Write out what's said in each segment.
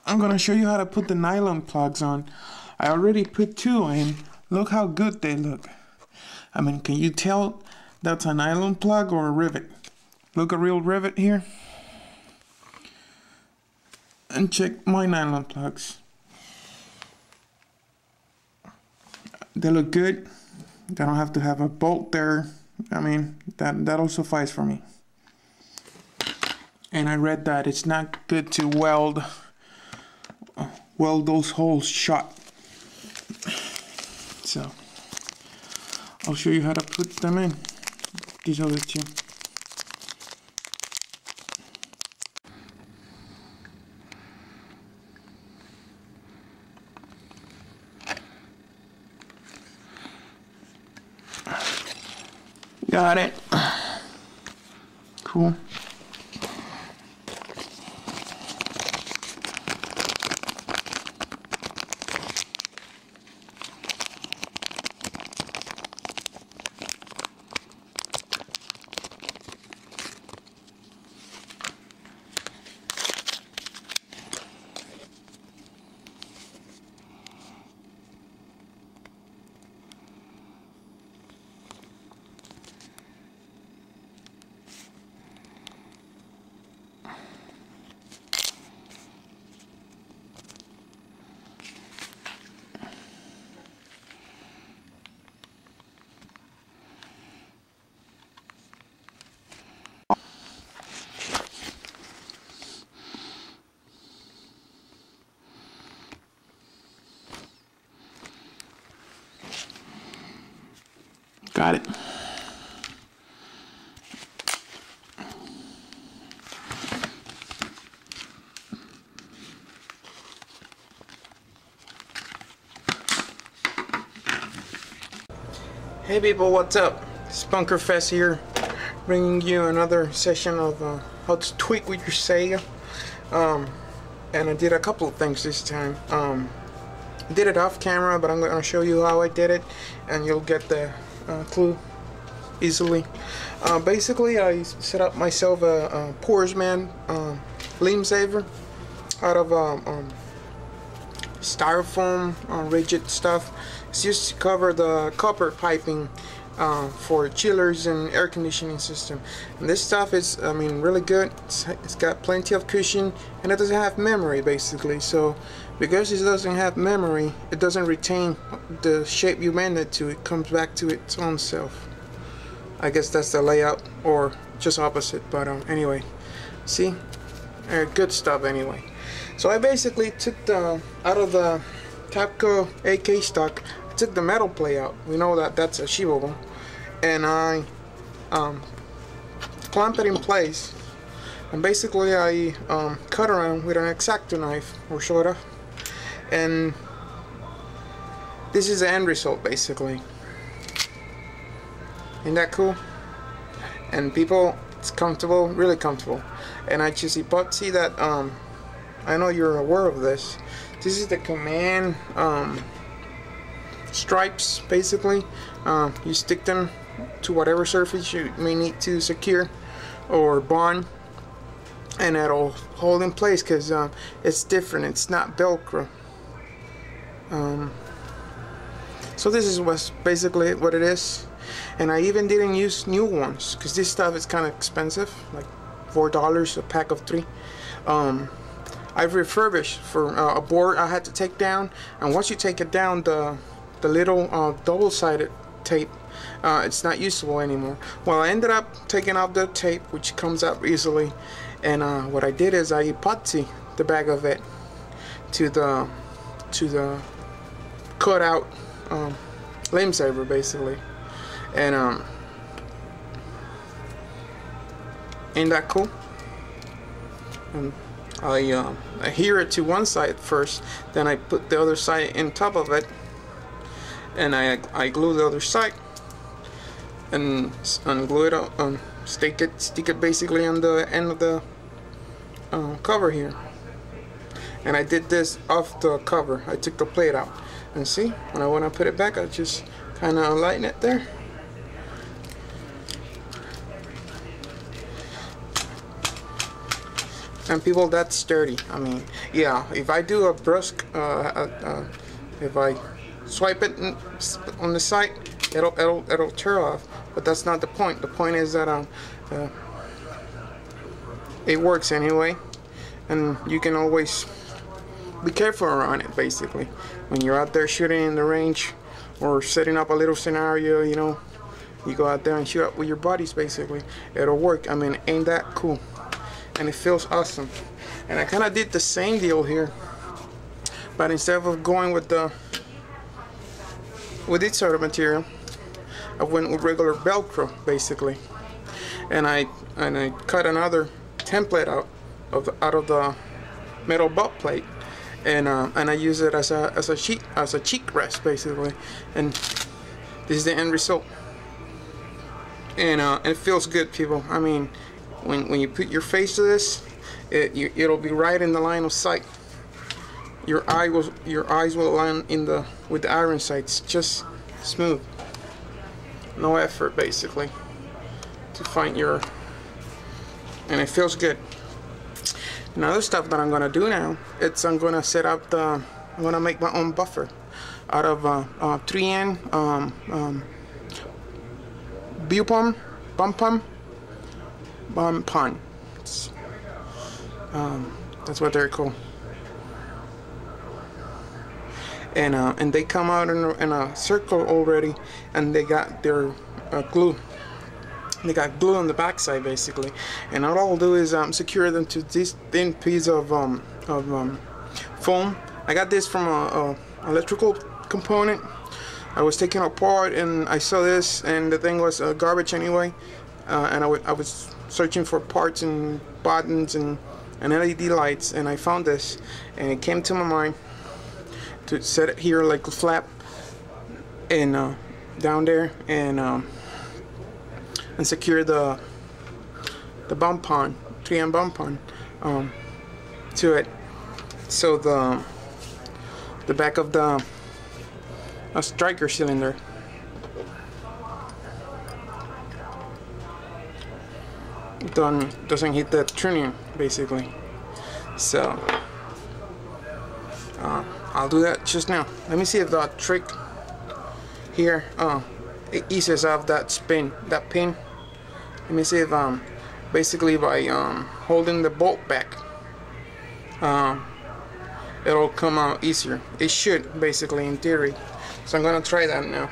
I'm gonna show you how to put the nylon plugs on. I already put 2 in. Look how good they look. I mean, can you tell that's a nylon plug or a rivet? Look, a real rivet here. And check my nylon plugs. They look good. They don't have to have a bolt there. I mean, that'll suffice for me. And I read that it's not good to weld those holes shut. So I'll show you how to put them in. These other 2. Got it. Cool. Got it. Hey people, what's up? Spunker Fest here, bringing you another session of how to tweak with your Saiga. And I did a couple of things this time. I did it off camera, but I'm going to show you how I did it, and you'll get the clue easily. Basically, I set up myself a Porsman beam saver out of styrofoam rigid stuff. It's used to cover the copper piping for chillers and air conditioning system. And this stuff is, I mean, really good. It's got plenty of cushion, and it doesn't have memory basically. So because it doesn't have memory, it doesn't retain the shape you meant it to. It comes back to its own self. I guess that's the layout, or just opposite, but anyway, see, good stuff anyway. So I basically took the out of the Capco AK stock, I took the metal plate out. We know that that's achievable, and I clamped it in place, and basically I cut around with an X-Acto knife, or sort of, and this is the end result basically. Isn't that cool? And people, it's comfortable, really comfortable. And I just see that I know you're aware of this. This is the command stripes basically. You stick them to whatever surface you may need to secure or bond, and it'll hold in place because it's different. It's not Velcro. So this is what's basically what it is. And I even didn't use new ones because this stuff is kind of expensive, like $4 a pack of 3. I've refurbished for a board I had to take down, and once you take it down, the little double-sided tape, it's not usable anymore. Well, I ended up taking off the tape, which comes out easily, and what I did is I epoxy the back of it to the cut out flame saver basically. And ain't that cool? And I adhere it to one side first, then I put the other side in top of it, and I glue the other side and glue it up, stick it basically on the end of the cover here. And I did this off the cover. I took the plate out, and see, when I put it back, I just kind of lighten it there. And people, that's sturdy. I mean, yeah, if I do a brusque, if I swipe it on the side, it'll tear off. But that's not the point. The point is that it works anyway, and you can always be careful around it. Basically, when you're out there shooting in the range or setting up a little scenario, you know, you go out there and shoot up with your buddies. Basically, it'll work. I mean, ain't that cool? And it feels awesome. And I kind of did the same deal here, but instead of going with this sort of material, I went with regular Velcro basically, and I cut another template out of the metal butt plate, and I use it as a cheek rest basically, and this is the end result. And it feels good, people. I mean, when you put your face to this, it'll be right in the line of sight. Your eyes will align with the iron sights, just smooth, no effort basically to find your, and it feels good. Another stuff that I'm gonna do now, I'm gonna set up I'm gonna make my own buffer out of 3N Bupon Bonpon. That's what they're called. And they come out in a circle already, and they got their glue. They got glue on the backside basically, and all I'll do is secure them to this thin piece of foam. I got this from a electrical component. I was taking it apart and I saw this, and the thing was garbage anyway, and I was searching for parts and buttons and LED lights, and I found this, and it came to my mind to set it here like a flap and down there, and secure the Bonpon 3M Bonpon to it, so the back of the striker cylinder doesn't hit the trunnion basically. So I'll do that just now. Let me see if that trick here it eases off that pin. Let me see if basically by holding the bolt back, it'll come out easier. It should, basically, in theory. So I'm gonna try that now.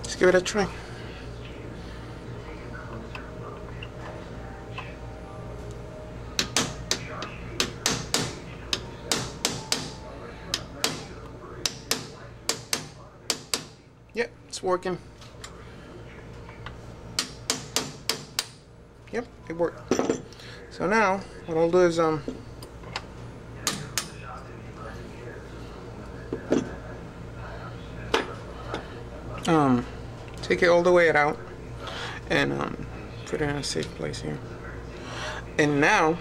Let's give it a try. Yep, it's working. Yep, it worked. So now what I'll do is take it all the way out and put it in a safe place here. And now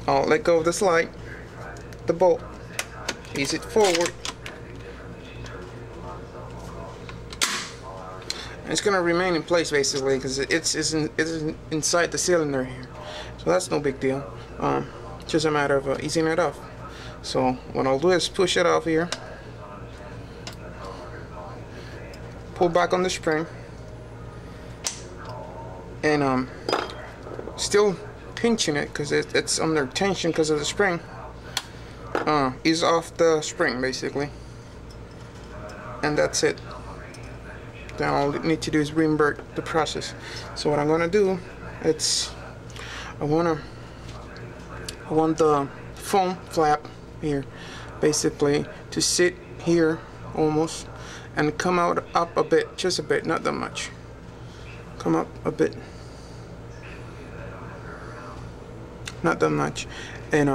I'll let go of the slide, the bolt, ease it forward, and it's gonna remain in place basically because it's inside the cylinder here, so that's no big deal. Just a matter of easing it off. So what I'll do is push it off here, pull back on the spring, and still pinching it because it's under tension because of the spring. Ease off the spring basically, and that's it. Then all you need to do is reinvert the process. So what I'm gonna do, I want the foam flap here basically to sit here almost and come out up a bit, just a bit, not that much. Come up a bit. not that much. And